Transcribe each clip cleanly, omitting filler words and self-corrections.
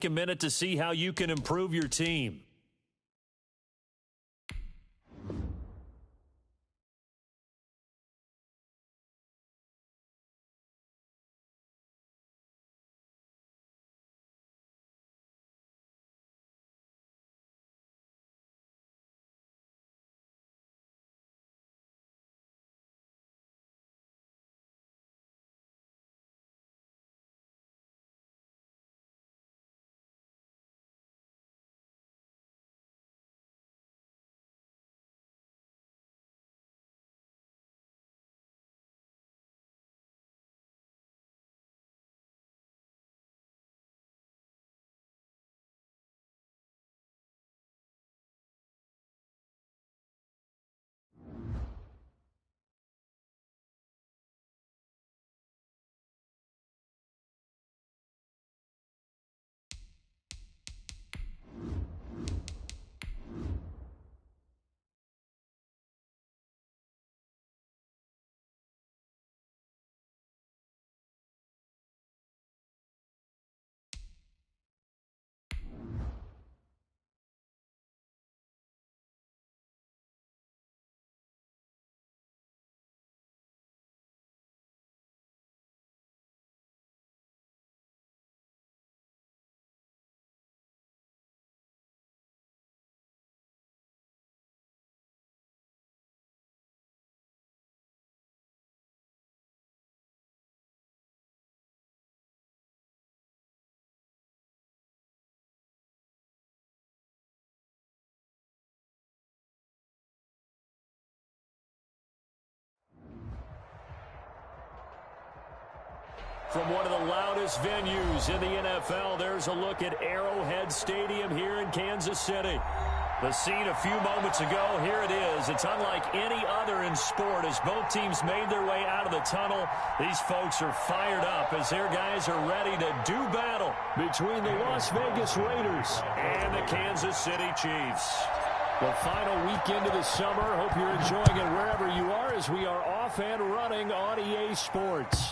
A minute to see how you can improve your team. From one of the loudest venues in the NFL, there's a look at Arrowhead Stadium here in Kansas City. The scene a few moments ago, here it is. It's unlike any other in sport as both teams made their way out of the tunnel. These folks are fired up as their guys are ready to do battle between the Las Vegas Raiders and the Kansas City Chiefs. The final weekend of the summer. Hope you're enjoying it wherever you are as we are off and running on EA Sports.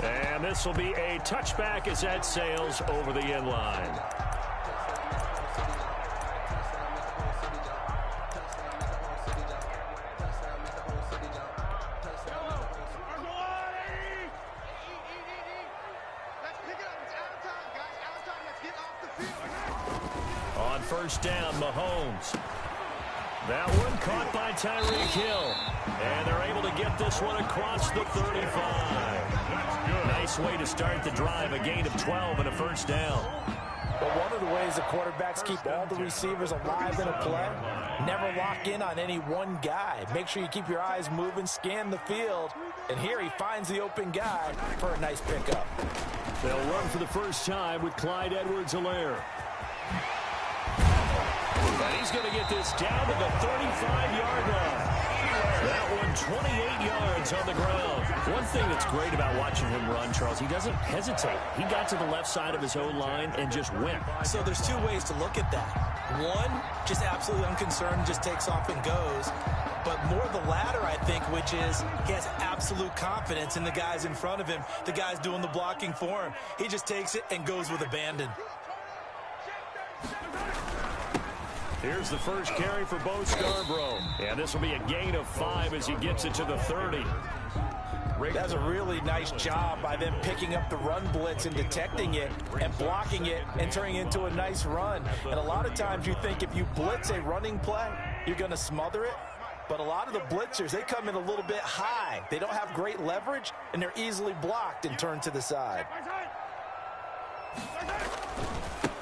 And this will be a touchback as that sails over the end line. On first down, Mahomes. That one caught by Tyreek Hill. And they're able to get this one across the 35. Nice way to start the drive, a gain of 12 and a first down. But one of the ways the quarterbacks keep all the receivers alive in a play, never lock in on any one guy. Make sure you keep your eyes moving, scan the field. And here he finds the open guy for a nice pickup. They'll run for the first time with Clyde Edwards-Helaire. And he's going to get this down to the 35-yard line. That one 28 yards on the ground. One thing that's great about watching him run, Charles, he doesn't hesitate. He got to the left side of his own line and just went. So there's two ways to look at that. One, just absolutely unconcerned, just takes off and goes. But more the latter, I think, which is he has absolute confidence in the guys in front of him, the guys doing the blocking for him. He just takes it and goes with abandon. Here's the first carry for Bo Scarborough. And this will be a gain of 5 as he gets it to the 30. That's a really nice job by them picking up the run blitz and detecting it and blocking it and turning it into a nice run. And a lot of times you think if you blitz a running play, you're going to smother it. But a lot of the blitzers, they come in a little bit high. They don't have great leverage, and they're easily blocked and turned to the side.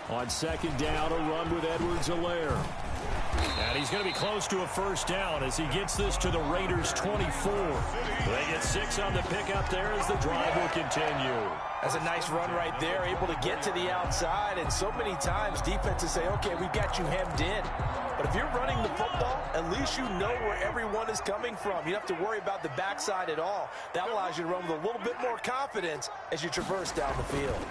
On second down, a run with Edwards-Helaire. And he's going to be close to a first down as he gets this to the Raiders' 24. They get 6 on the pickup there as the drive will continue. That's a nice run right there, able to get to the outside. And so many times defenses say, okay, we've got you hemmed in. But if you're running the football, at least you know where everyone is coming from. You don't have to worry about the backside at all. That allows you to run with a little bit more confidence as you traverse down the field.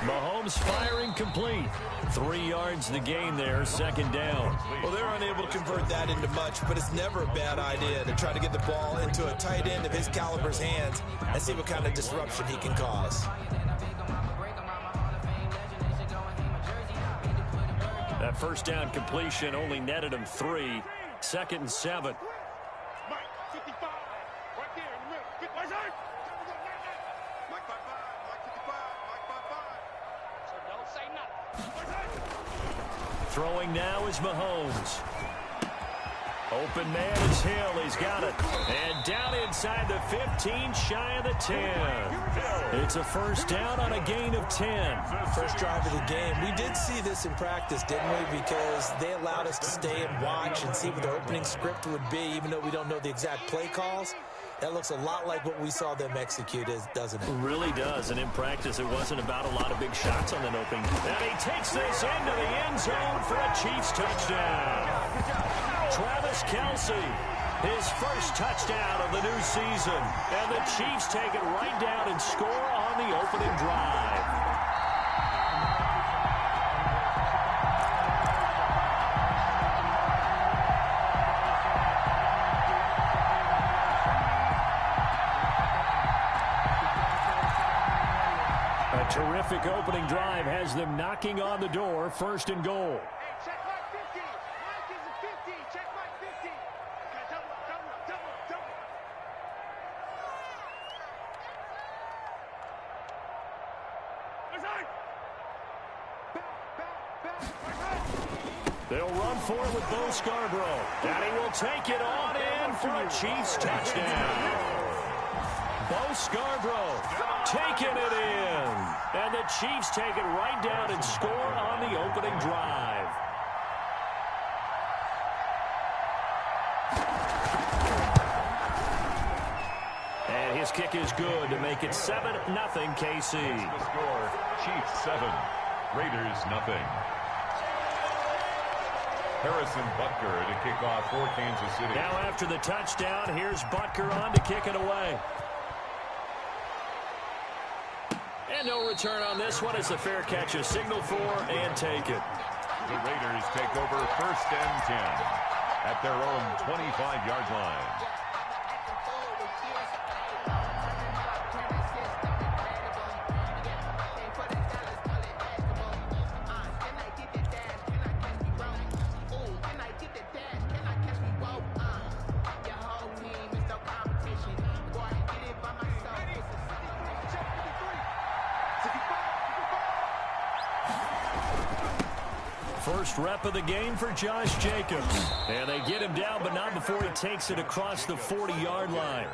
Mahomes firing complete. 3 yards to gain there, second down. Well, they're unable to convert that into much, but it's never a bad idea to try to get the ball into a tight end of his caliber's hands and see what kind of disruption he can cause. That first down completion only netted him 3. 2nd and 7. Throwing now is Mahomes. Open man is Hill. He's got it. And down inside the 15, shy of the 10. It's a first down on a gain of 10. First drive of the game. We did see this in practice, didn't we? Because they allowed us to stay and watch and see what the opening script would be, even though we don't know the exact play calls. That looks a lot like what we saw them execute, doesn't it? It really does. And in practice, it wasn't about a lot of big shots on that opening. And he takes this into the end zone for a Chiefs touchdown. Travis Kelce, his first touchdown of the new season. And the Chiefs take it right down and score on the opening drive. A terrific opening drive has them knocking on the door. 1st and goal. They'll run for it with Bo Scarborough. And he will take it on in for a Chiefs touchdown. Bo Scarborough taking it in. And the Chiefs take it right down and score on the opening drive. And his kick is good to make it 7-0 KC. The score, Chiefs 7, Raiders 0. Harrison Butker to kick off for Kansas City. Now after the touchdown, here's Butker on to kick it away. And no return on this one. It's a fair catch, a signal for, and take it. The Raiders take over 1st and 10 at their own 25-yard line. First rep of the game for Josh Jacobs. And they get him down, but not before he takes it across the 40-yard line.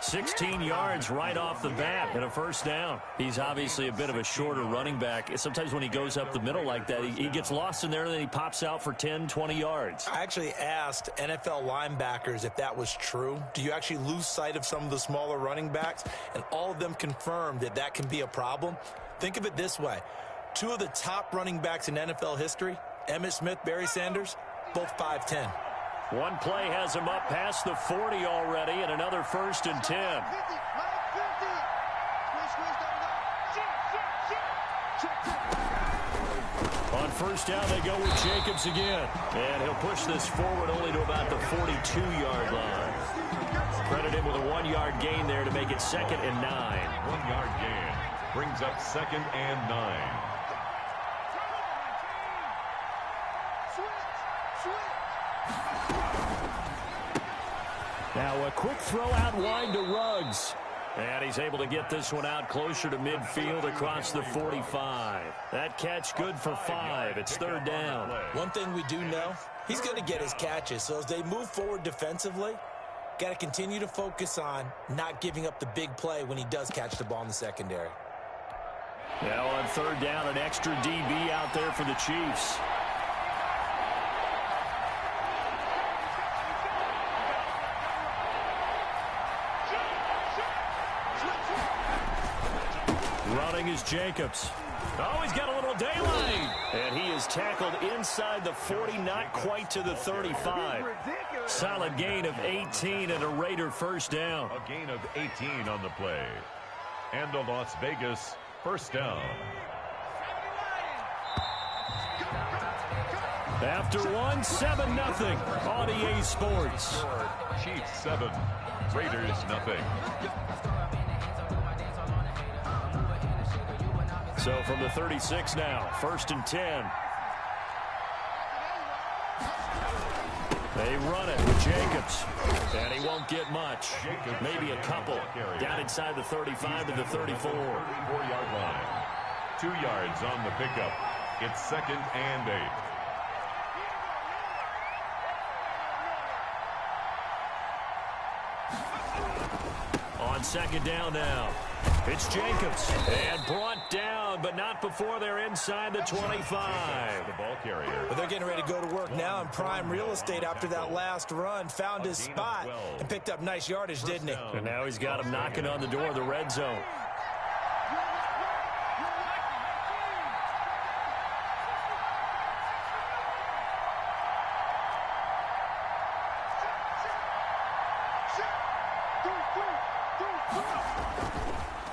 16 yards right off the bat and a first down. He's obviously a bit of a shorter running back. Sometimes when he goes up the middle like that, he gets lost in there and then he pops out for 10, 20 yards. I actually asked NFL linebackers if that was true. Do you actually lose sight of some of the smaller running backs? And all of them confirmed that that can be a problem. Think of it this way. 2 of the top running backs in NFL history, Emmitt Smith, Barry Sanders, both 5'10". One play has him up past the 40 already, and another 1st and 10. On first down, they go with Jacobs again. And he'll push this forward only to about the 42-yard line. Credit him with a 1-yard gain there to make it 2nd and 9. 1-yard gain brings up 2nd and 9. Now a quick throw out wide to Ruggs. And he's able to get this one out closer to midfield across the 45. That catch good for 5. It's 3rd down. One thing we do know, he's going to get his catches. So as they move forward defensively, got to continue to focus on not giving up the big play when he does catch the ball in the secondary. Now on 3rd down, an extra DB out there for the Chiefs. Running is Jacobs. Oh, he's got a little daylight. And he is tackled inside the 40, not quite to the 35. Solid gain of 18 and a Raider first down. A gain of 18 on the play. And a Las Vegas first down. After one, 7-0 on EA Sports. Chiefs 7, Raiders 0. So from the 36 now, 1st and 10. They run it with Jacobs. And he won't get much. Maybe a couple. Down inside the 35 to the 34. 34-yard line. 2 yards on the pickup. It's 2nd and 8. On 2nd down now. It's Jacobs. And brought down, but not before they're inside the 25. The ball carrier. But they're getting ready to go to work now in prime real estate after that last run. Found his spot and picked up nice yardage, didn't he? And now he's got him knocking on the door of the red zone.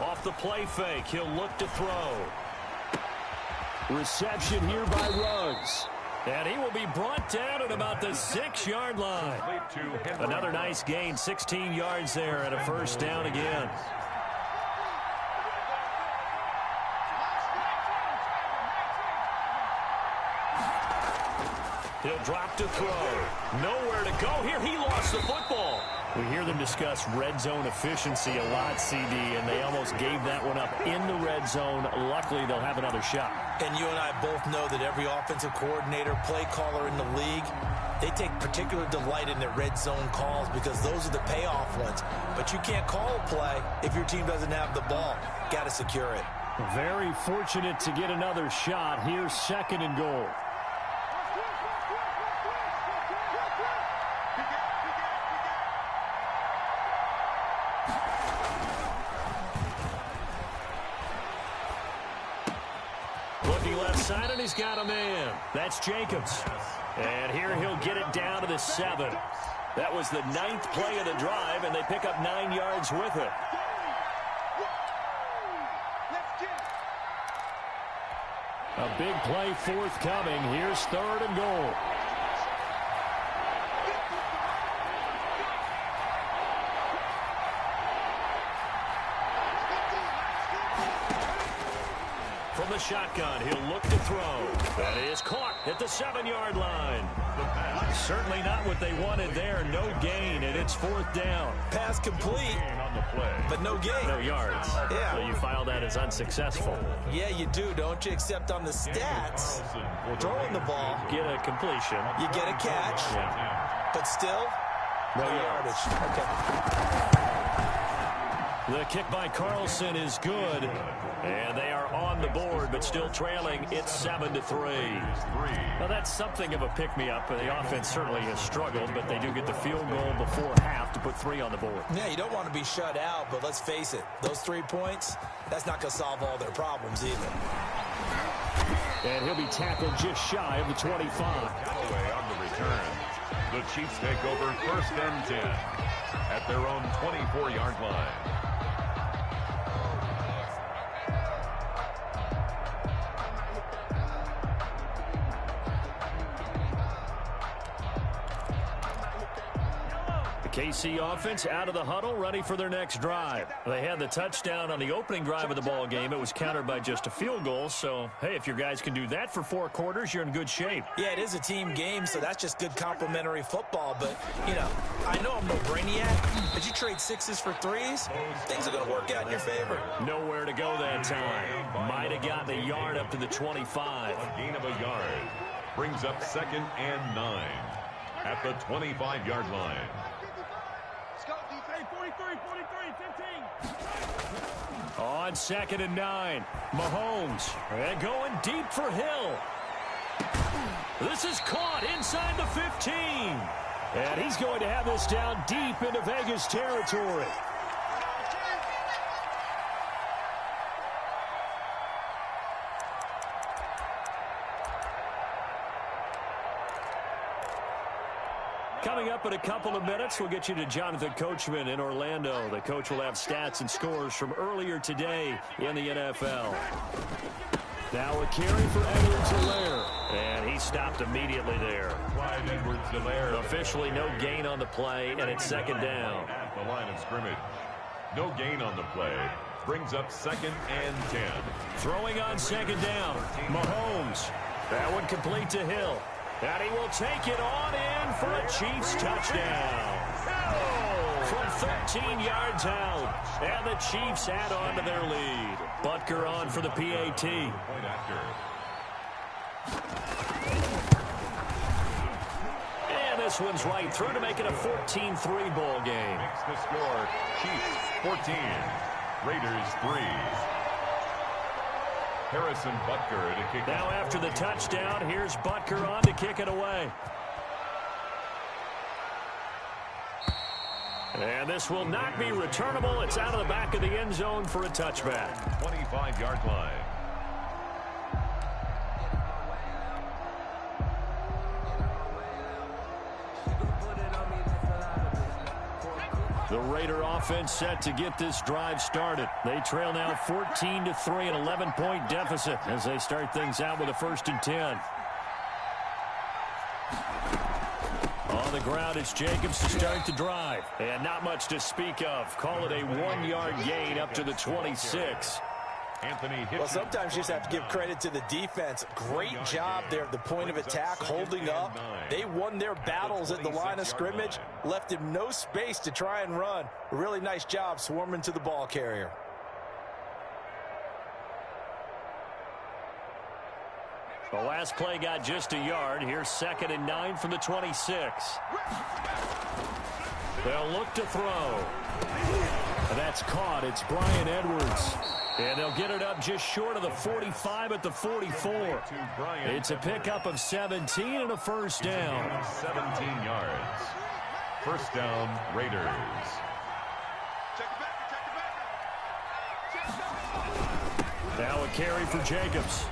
Off the play fake, he'll look to throw. Reception here by Ruggs. And he will be brought down at about the 6-yard line. Another nice gain, 16 yards there and a first down again. He'll drop to throw. Nowhere to go here. He lost the football. We hear them discuss red zone efficiency a lot, CD, and they almost gave that one up in the red zone. Luckily, they'll have another shot. And you and I both know that every offensive coordinator, play caller in the league, they take particular delight in their red zone calls because those are the payoff ones. But you can't call a play if your team doesn't have the ball. Got to secure it. Very fortunate to get another shot. Here's 2nd and goal. Looking left side, and he's got a man. That's Jacobs. And here he'll get it down to the 7. That was the 9th play of the drive, and they pick up 9 yards with it. A big play forthcoming. Here's 3rd and goal. From the shotgun, he'll look to throw. That is caught at the 7-yard line. Certainly not what they wanted there. No gain, and it's 4th down. Pass complete, On the play. but no gain. No yards. Yeah. So you file that as unsuccessful. Yeah, you do, don't you? Except on the stats, throwing the ball, Get a completion. you get a catch, Yeah. but still, No yardage. Okay. The kick by Carlson is good. And they are on the board, but still trailing. It's 7-3. Now, that's something of a pick-me-up. The offense certainly has struggled, but they do get the field goal before half to put 3 on the board. Yeah, you don't want to be shut out, but let's face it, those 3 points, that's not going to solve all their problems either. And he'll be tackled just shy of the 25. Away on the return. The Chiefs take over 1st and 10 at their own 24-yard line. KC offense out of the huddle, ready for their next drive. They had the touchdown on the opening drive of the ball game. It was countered by just a field goal. So, hey, if your guys can do that for 4 quarters, you're in good shape. Yeah, it is a team game, so that's just good complimentary football. But, you know, I know I'm no brainiac, but you trade 6s for 3s, things are going to work out in your favor. Nowhere to go that time. Might have gotten a yard up to the 25. A gain of a yard brings up 2nd and 9 at the 25-yard line. On 2nd and 9, Mahomes, and going deep for Hill. This is caught inside the 15. And he's going to have this down deep into Vegas territory. Coming up in a couple of minutes, we'll get you to Jonathan Coachman in Orlando. The coach will have stats and scores from earlier today in the NFL. Now a carry for Edwards-Helaire. And he stopped immediately there. Clyde Edwards-Helaire. Officially no gain on the play, and it's 2nd down. At the line of scrimmage. No gain on the play. Brings up 2nd and 10. Throwing on 2nd down. Mahomes. That one complete to Hill. And he will take it on in for a Chiefs touchdown. From 13 yards out. And the Chiefs add on to their lead. Butker on for the PAT. And this one's right through to make it a 14-3 ball game. Makes the score Chiefs 14, Raiders 3. Harrison Butker to kick it. Now after the touchdown, here's Butker on to kick it away. And this will not be returnable. It's out of the back of the end zone for a touchback. 25-yard line. The Raider offense set to get this drive started. They trail now 14-3, an 11-point deficit as they start things out with a 1st and 10. On the ground, it's Jacobs to start the drive. And not much to speak of. Call it a 1-yard gain up to the 26. Well, sometimes you just have to give credit to the defense. Great job there at the point of attack, holding up. They won their battles at the line of scrimmage, left him no space to try and run. A really nice job swarming to the ball carrier. The last play got just a yard. Here's 2nd and 9 from the 26. They'll look to throw. That's caught. It's Bryan Edwards. And they'll get it up just short of the 45 at the 44. It's a pickup of 17 and a 1st down. 17 yards. 1st down, Raiders. Now a carry for Jacobs.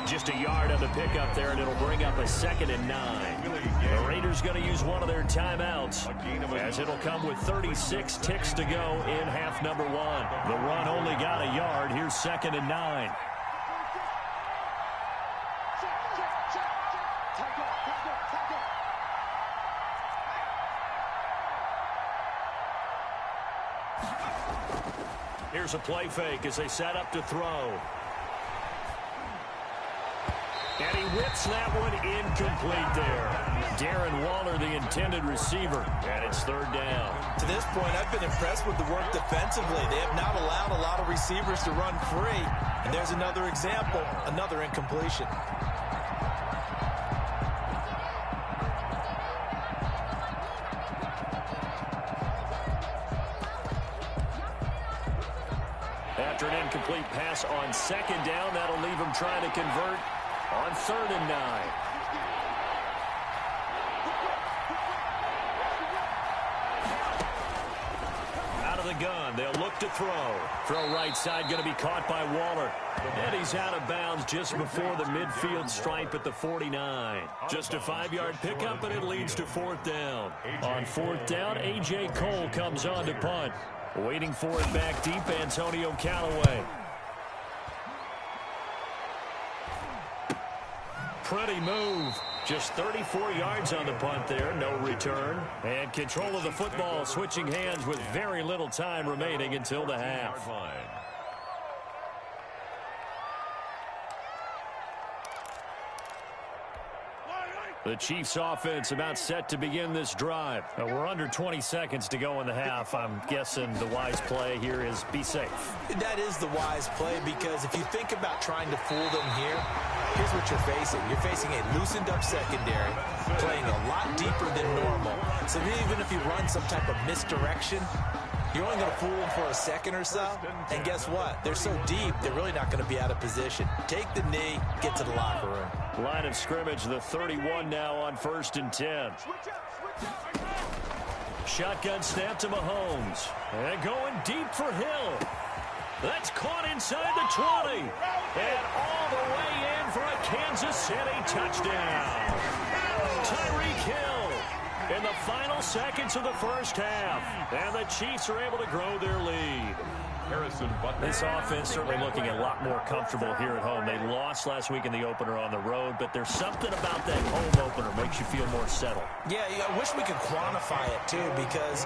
Just a yard on the pickup there, and it'll bring up a 2nd and 9. The Raiders going to use one of their timeouts, as it'll come with 36 ticks to go in half number 1. The run only got a yard. Here's 2nd and 9. Here's a play fake as they set up to throw. And he whips that one incomplete there. Darren Waller, the intended receiver, and it's 3rd down. To this point, I've been impressed with the work defensively. They have not allowed a lot of receivers to run free. And there's another example, another incompletion. After an incomplete pass on 2nd down, that'll leave him trying to convert on 3rd and 9. Out of the gun, they'll look to throw. Throw right side, going to be caught by Waller. And he's out of bounds just before the midfield stripe at the 49. Just a 5-yard pickup, and it leads to 4th down. On 4th down, A.J. Cole comes on to punt. Waiting for it back deep, Antonio Callaway. Pretty move. Just 34 yards on the punt there. No return. And control of the football switching hands with very little time remaining until the half. The Chiefs offense about set to begin this drive. We're under 20 seconds to go in the half. I'm guessing the wise play here is be safe. That is the wise play, because if you think about trying to fool them here, here's what you're facing. You're facing a loosened up secondary, playing a lot deeper than normal. So even if you run some type of misdirection, you're only going to fool them for a second or so. And guess what? They're so deep, they're really not going to be out of position. Take the knee, get to the locker room. Line of scrimmage, the 31 now on 1st and 10. Shotgun snap to Mahomes. And going deep for Hill. That's caught inside the 20. And all the way in for a Kansas City touchdown. Tyreek Hill in the final seconds of the 1st half. And the Chiefs are able to grow their lead. This offense certainly looking a lot more comfortable here at home. They lost last week in the opener on the road, but there's something about that home opener makes you feel more settled. Yeah, I wish we could quantify it, too, because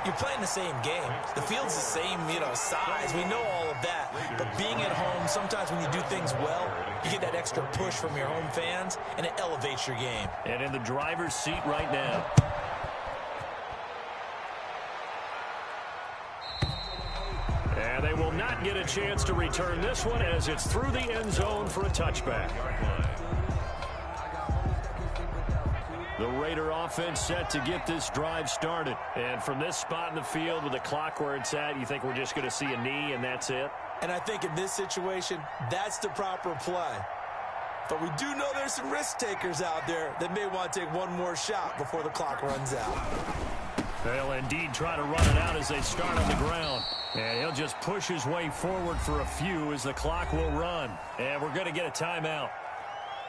You're playing the same game. The field's the same, size. We know all of that. But being at home, sometimes when you do things well, you get that extra push from your home fans, and it elevates your game. And in the driver's seat right now. And they will not get a chance to return this one as it's through the end zone for a touchback. The Raider offense set to get this drive started. And from this spot in the field with the clock where it's at, you think we're just going to see a knee and that's it? And I think in this situation, that's the proper play. But we do know there's some risk takers out there that may want to take one more shot before the clock runs out. They'll indeed try to run it out as they start on the ground. And he'll just push his way forward for a few as the clock will run. And we're going to get a timeout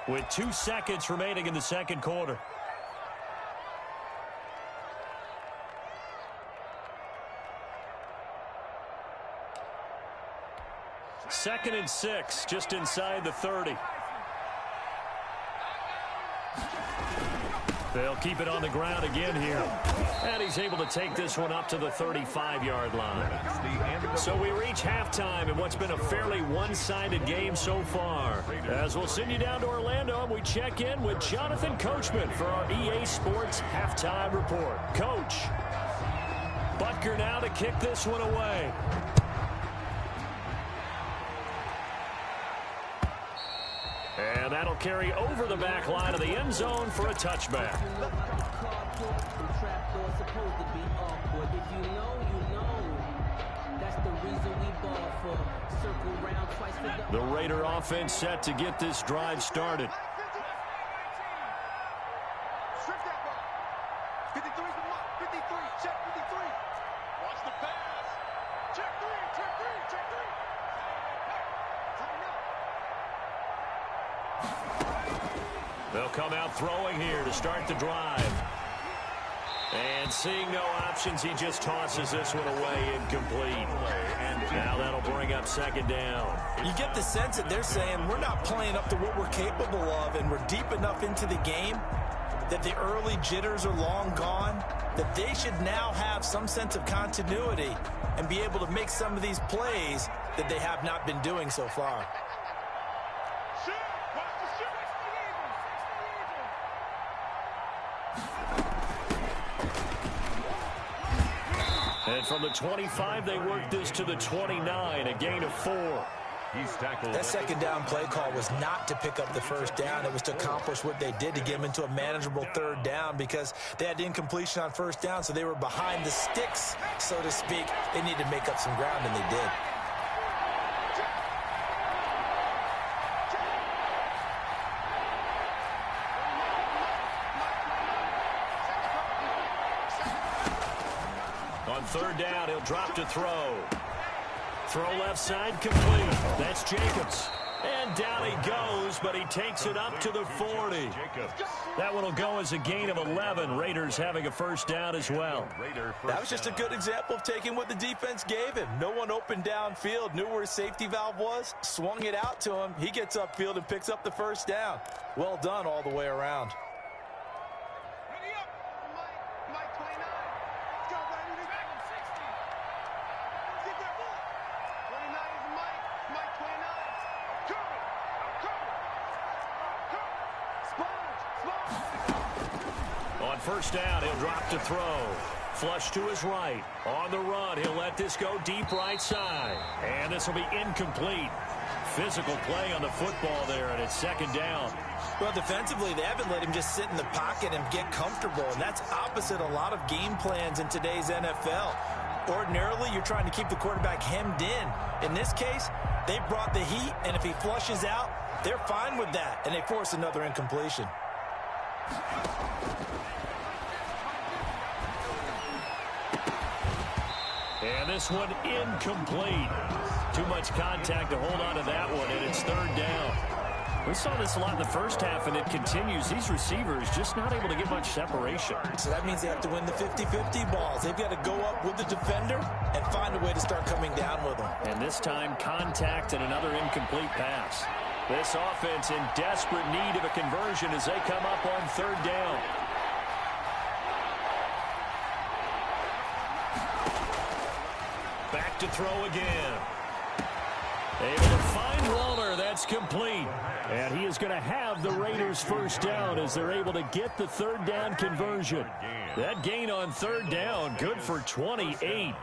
with 2 seconds remaining in the second quarter. Second and 6, just inside the 30. They'll keep it on the ground again here. And he's able to take this one up to the 35-yard line. So we reach halftime in what's been a fairly one-sided game so far. As we'll send you down to Orlando, and we check in with Jonathan Coachman for our EA Sports Halftime Report. Coach, Butker now to kick this one away. And that'll carry over the back line of the end zone for a touchback. The Raider offense set to get this drive started. They'll come out throwing here to start the drive. And seeing no options, he just tosses this one away incomplete. And now that'll bring up second down. You get the sense that they're saying we're not playing up to what we're capable of, and we're deep enough into the game that the early jitters are long gone, that they should now have some sense of continuity and be able to make some of these plays that they have not been doing so far. And from the 25, they work this to the 29, a gain of 4. He's tackled. That second down play call was not to pick up the first down. It was to accomplish what they did to get them into a manageable third down because they had incompletion on first down, so they were behind the sticks, so to speak. They needed to make up some ground, and they did. On third down, he'll drop to throw. Throw left side complete. That's Jacobs. And down he goes, but he takes it up to the 40. That one will go as a gain of 11. Raiders having a first down as well. That was just a good example of taking what the defense gave him. No one opened downfield, knew where his safety valve was, swung it out to him. He gets upfield and picks up the first down. Well done all the way around. On first down, he'll drop to throw. Flush to his right. On the run, he'll let this go deep right side. And this will be incomplete. Physical play on the football there, and it's second down. Well, defensively, they haven't let him just sit in the pocket and get comfortable, and that's opposite a lot of game plans in today's NFL. Ordinarily, you're trying to keep the quarterback hemmed in. In this case, they brought the heat, and if he flushes out, they're fine with that, and they force another incompletion. And this one incomplete. Too much contact to hold on to that one, and it's third down. We saw this a lot in the first half, and it continues. These receivers just not able to get much separation. So that means they have to win the 50-50 balls. They've got to go up with the defender and find a way to start coming down with them. And this time, contact and another incomplete pass. This offense in desperate need of a conversion as they come up on third down. to throw again. Able to find Waller. That's complete. And he is going to have the Raiders first down as they're able to get the third down conversion. That gain on third down, good for 28.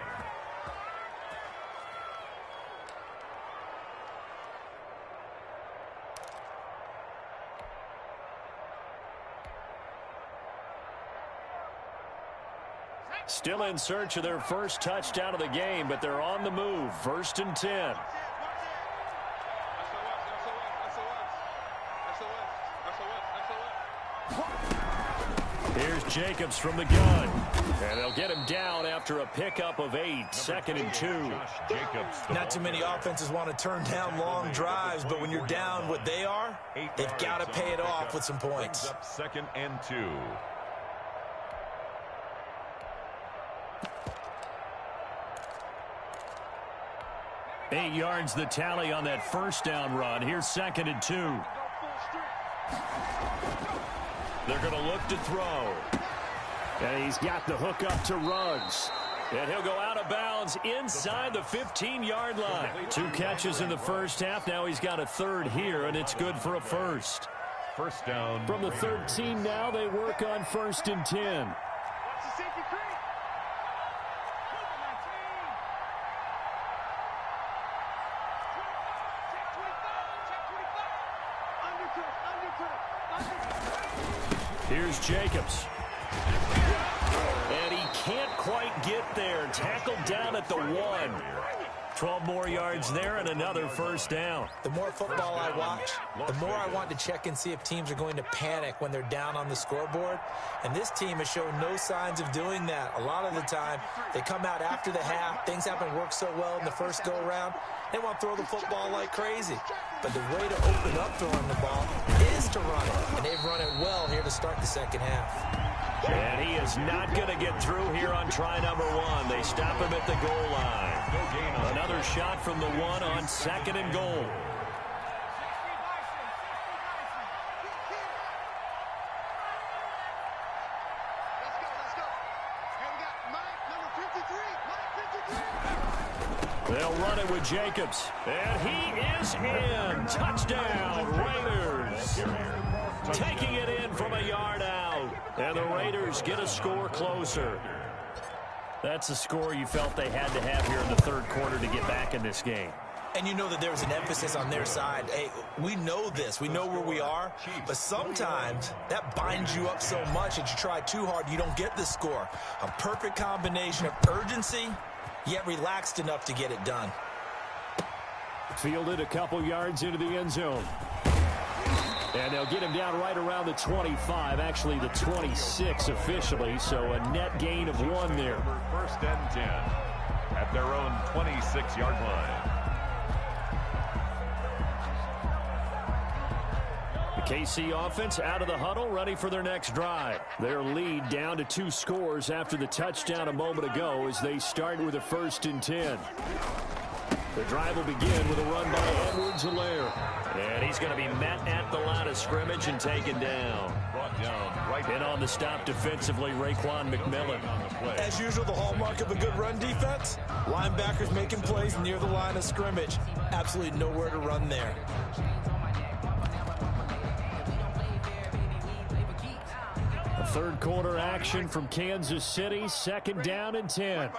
Still in search of their first touchdown of the game, but they're on the move. 1st and 10. Here's Jacobs from the gun. And they'll get him down after a pickup of 8. 2nd and 2. Not too many offenses want to turn down long drives, but when you're down what they are, they've got to pay it off with some points. 2nd and 2. 8 yards the tally on that first down run. Here's 2nd and 2. They're going to look to throw. And he's got the hook up to Ruggs. And he'll go out of bounds inside the 15-yard line. 2 catches in the first half. Now he's got a third here, and it's good for a first. First down. From the 13 now, they work on 1st and 10. Here's Jacobs. And he can't quite get there. Tackled down at the 1. 12 more yards there and another first down. The more football I watch, the more I want to check and see if teams are going to panic when they're down on the scoreboard. And this team has shown no signs of doing that. A lot of the time, they come out after the half. Things haven't worked so well in the first go-around. They want to throw the football like crazy. But the way to open up throwing the ball is to run it. And they've run it well here to start the second half. And he is not going to get through here on try number 1. They stop him at the goal line. Another shot from the 1 on 2nd and goal. They'll run it with Jacobs. And he is in. Touchdown, Raiders. Taking it in from a yard out. And the Raiders get a score closer. That's a score you felt they had to have here in the third quarter to get back in this game. And you know that there was an emphasis on their side. Hey, we know this. We know where we are. But sometimes that binds you up so much that you try too hard, you don't get the score. A perfect combination of urgency, yet relaxed enough to get it done. Fielded a couple yards into the end zone. And they'll get him down right around the 25, actually the 26 officially, so a net gain of 1 there. 1st and 10 at their own 26-yard line. The KC offense out of the huddle, ready for their next drive. Their lead down to 2 scores after the touchdown a moment ago as they start with a 1st and 10. The drive will begin with a run by Edwards-Helaire. And he's going to be met at the line of scrimmage and taken down. Brought down right in on the stop defensively, Raekwon McMillan. As usual, the hallmark of a good run defense, linebackers making plays near the line of scrimmage. Absolutely nowhere to run there. A third quarter action from Kansas City, 2nd down and 10.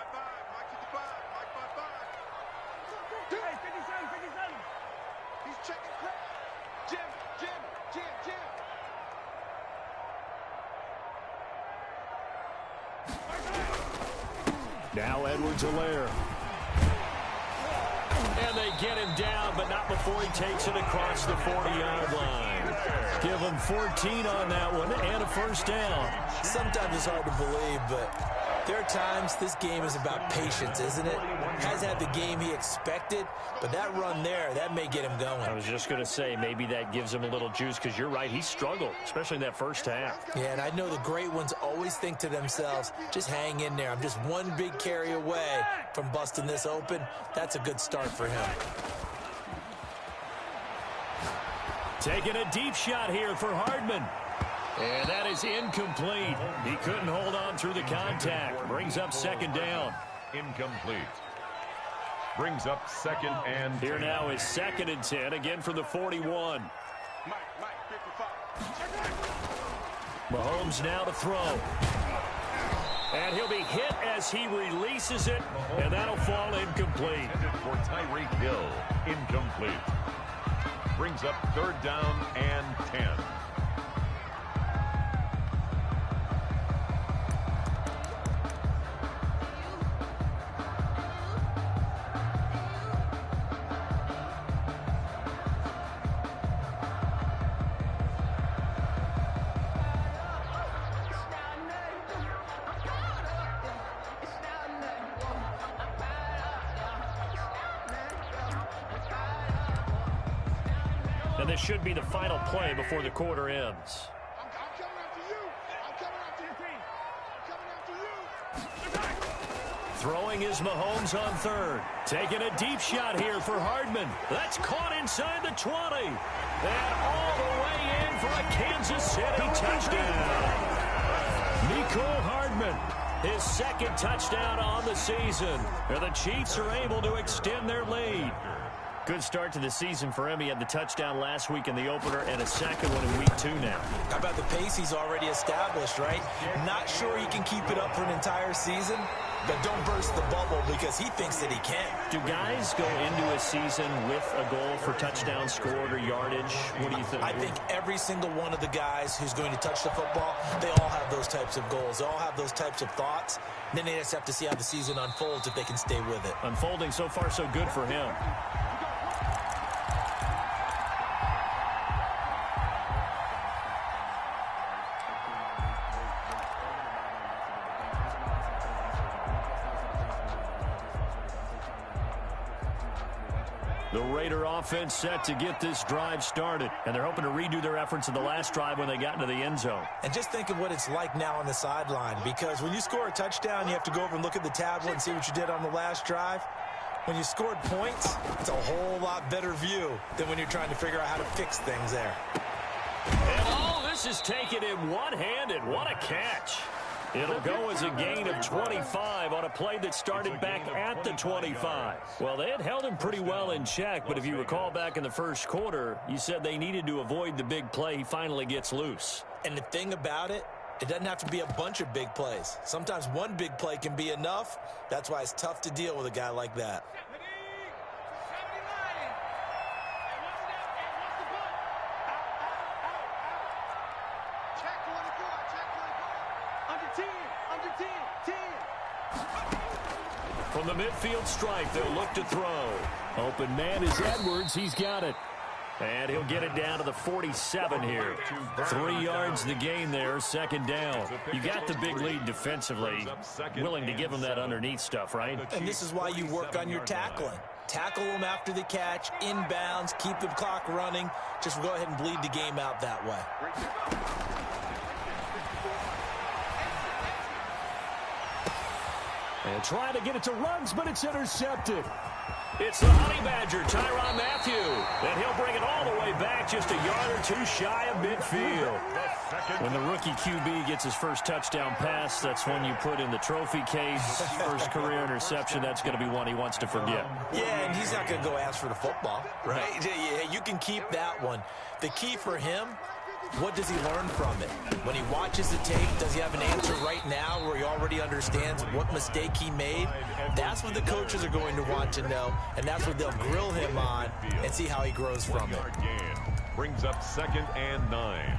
Now Edwards-Helaire. And they get him down, but not before he takes it across the 40-yard line. Give him 14 on that one and a first down. Sometimes it's hard to believe, but there are times this game is about patience, isn't it? Has had the game he expected, but that run there, that may get him going. I was just going to say, maybe that gives him a little juice, because you're right, he struggled, especially in that first half. Yeah, and I know the great ones always think to themselves, just hang in there. I'm just one big carry away from busting this open. That's a good start for him. Taking a deep shot here for Hardman. And that is incomplete. He couldn't hold on through the contact. Brings up 2nd down. Incomplete. Brings up 2nd and 10. Here now is 2nd and 10, again from the 41. Mahomes now to throw. And he'll be hit as he releases it, and that'll fall incomplete. For Tyreek Hill, incomplete. Brings up 3rd down and 10. And this should be the final play before the quarter ends. Throwing is Mahomes on 3rd. Taking a deep shot here for Hardman. That's caught inside the 20. And all the way in for a Kansas City touchdown. Mecole Hardman, his 2nd touchdown on the season. And the Chiefs are able to extend their lead. Good start to the season for him. He had the touchdown last week in the opener and a 2nd one in week 2 now. How about the pace he's already established, right? Not sure he can keep it up for an entire season, but don't burst the bubble because he thinks that he can. Do guys go into a season with a goal for touchdown scored or yardage? What do you think? I think every single one of the guys who's going to touch the football, they all have those types of goals. They all have those types of thoughts. Then they just have to see how the season unfolds if they can stay with it. Unfolding so far so good for him. The Raider offense set to get this drive started, and they're hoping to redo their efforts in the last drive when they got into the end zone. And just think of what it's like now on the sideline, because when you score a touchdown, you have to go over and look at the tablet and see what you did on the last drive. When you scored points, it's a whole lot better view than when you're trying to figure out how to fix things there. And all this is taken in one-handed. What a catch. It'll go as a gain of 25 on a play that started back at the 25. Well, they had held him pretty well in check, but if you recall back in the first quarter, you said they needed to avoid the big play. He finally gets loose. And the thing about it, it doesn't have to be a bunch of big plays. Sometimes one big play can be enough. That's why it's tough to deal with a guy like that. From the midfield stripe, they'll look to throw. Open man is Edwards. He's got it. And he'll get it down to the 47 here. 3 yards the gain there, 2nd down. You got the big lead defensively. Willing to give him that underneath stuff, right? And this is why you work on your tackling. Tackle them after the catch, inbounds, keep the clock running. Just go ahead and bleed the game out that way. And trying to get it to Ruggs, but it's intercepted. It's the Honey Badger, Tyrann Mathieu. And he'll bring it all the way back just a yard or two shy of midfield. When the rookie QB gets his first touchdown pass, that's when you put in the trophy case. First career interception, that's going to be one he wants to forget. Yeah, and he's not going to go ask for the football, right? Yeah, you can keep that one. The key for him, what does he learn from it? When he watches the tape, does he have an answer right now where he already understands what mistake he made? That's what the coaches are going to want to know, and that's what they'll grill him on and see how he grows from it. Brings up 2nd and 9.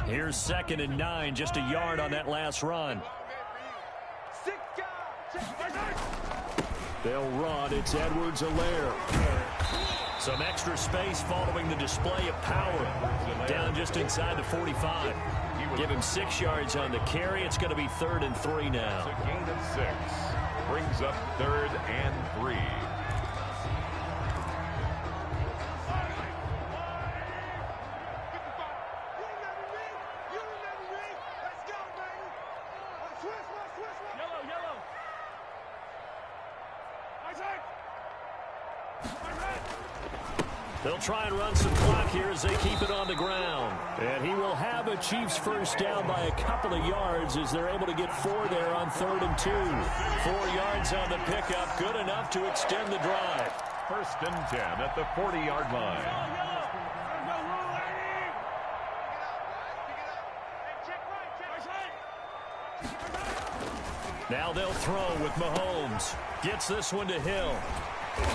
Here's 2nd and 9, just a yard on that last run. They'll run. It's Edwards-Helaire. Some extra space following the display of power. Down just inside the 45. Give him 6 yards on the carry. It's going to be 3rd and 3 now. It's a gain of 6. Brings up 3rd and 3. They'll try and run some clock here as they keep it on the ground. And he will have a Chiefs first down by a couple of yards as they're able to get 4 there on 3rd and 2. 4 yards on the pickup, good enough to extend the drive. 1st and 10 at the 40-yard line. Now they'll throw with Mahomes. Gets this one to Hill.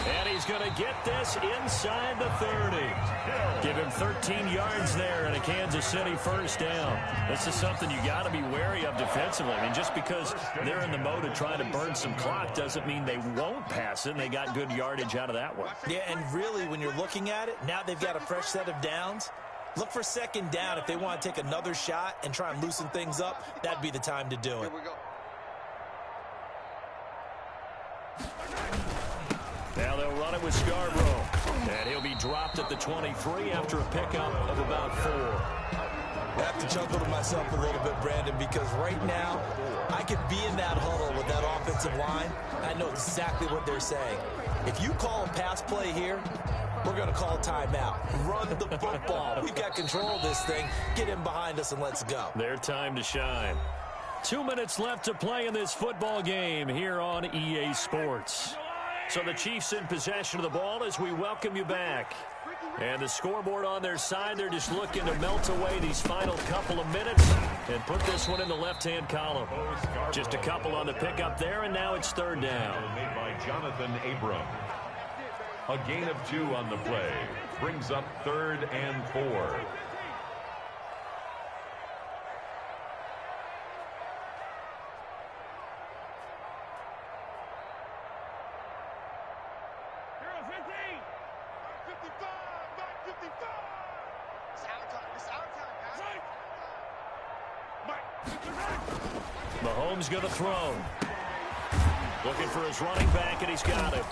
And he's going to get this inside the 30. Give him 13 yards there and a Kansas City first down. This is something you got to be wary of defensively. I mean, just because they're in the mode of trying to burn some clock doesn't mean they won't pass it. And they got good yardage out of that one. Yeah, and really, when you're looking at it, now they've got a fresh set of downs. Look for 2nd down. If they want to take another shot and try and loosen things up, that'd be the time to do it. Now they'll run it with Scarborough. And he'll be dropped at the 23 after a pickup of about 4. I have to chuckle to myself a little bit, Brandon, because right now I could be in that huddle with that offensive line. I know exactly what they're saying. If you call a pass play here, we're going to call a timeout. Run the football. We've got control of this thing. Get him behind us and let's go. Their time to shine. 2 minutes left to play in this football game here on EA Sports. So the Chiefs in possession of the ball as we welcome you back. And the scoreboard on their side, they're just looking to melt away these final couple of minutes and put this one in the left-hand column. Just a couple on the pickup there, and now it's 3rd down. Made by Jonathan Abram. A gain of 2 on the play. Brings up 3rd and 4. Mahomes going to throw. Looking for his running back, and he's got it.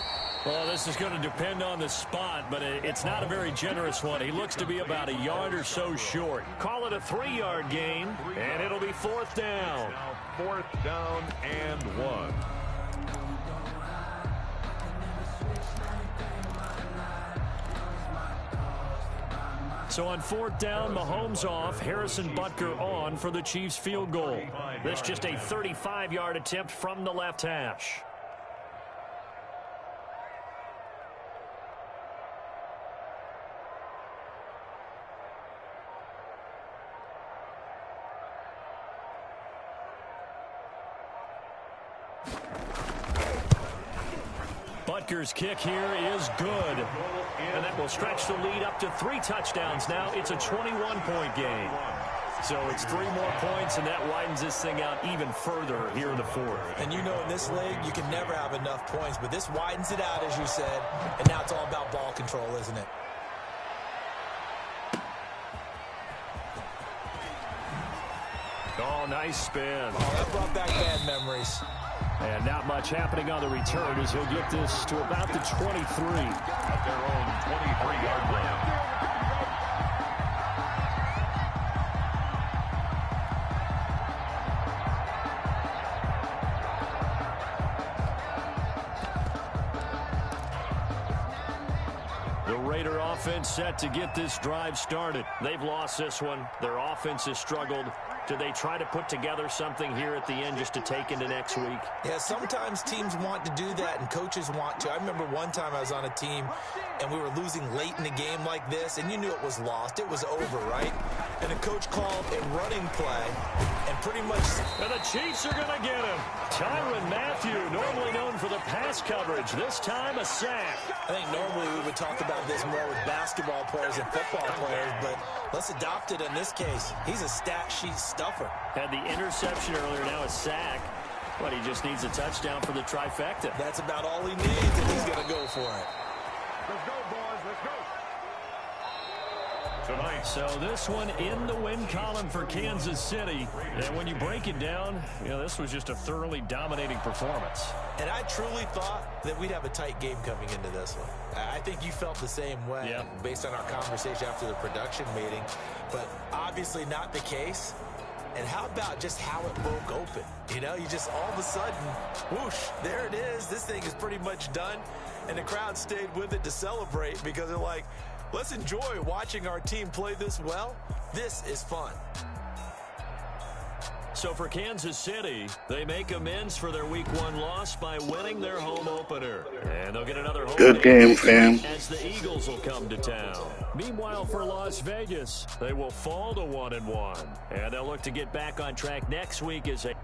Well, this is going to depend on the spot, but it's not a very generous one. He looks to be about a yard or so short. Call it a 3-yard gain, and it'll be 4th down. Now 4th down and 1. So on 4th down, Mahomes off, Harrison Butker on for the Chiefs field goal. This just a 35-yard attempt from the left hash. Butker's kick here is good. And that will stretch the lead up to 3 touchdowns now. It's a 21-point game. So it's 3 more points, and that widens this thing out even further here in the 4th. And you know in this league, you can never have enough points, but this widens it out, as you said, and now it's all about ball control, isn't it? Oh, nice spin. Oh, that brought back bad memories. And not much happening on the return as he'll get this to about the 23. At their own 23-yard line. The Raider offense set to get this drive started. They've lost this one. Their offense has struggled. Do they try to put together something here at the end just to take into next week? Yeah, sometimes teams want to do that and coaches want to. I remember one time I was on a team and we were losing late in the game like this, and you knew it was lost. It was over, right? And the coach called a running play and pretty much... And the Chiefs are going to get him. Tyrann Mathieu, normally known for the pass coverage. This time a sack. I think normally we would talk about this more with basketball players and football players, but let's adopt it in this case. He's a stat sheet stuffer. Had the interception earlier, now a sack. But he just needs a touchdown for the trifecta. That's about all he needs, and he's going to go for it. Let's go, boys. Let's go. Tonight. So this one in the win column for Kansas City. And when you break it down, you know, this was just a thoroughly dominating performance. And I truly thought that we'd have a tight game coming into this one. I think you felt the same way based on our conversation after the production meeting. But obviously not the case. And how about just how it broke open? You know, you just all of a sudden, whoosh, there it is. This thing is pretty much done. And the crowd stayed with it to celebrate because they're like, Let's enjoy watching our team play this well. This is fun. So for Kansas City, they make amends for their Week 1 loss by winning their home opener. And they'll get another home Good game, fam. as the Eagles will come to town. Meanwhile, for Las Vegas, they will fall to 1-1. And they'll look to get back on track next week as a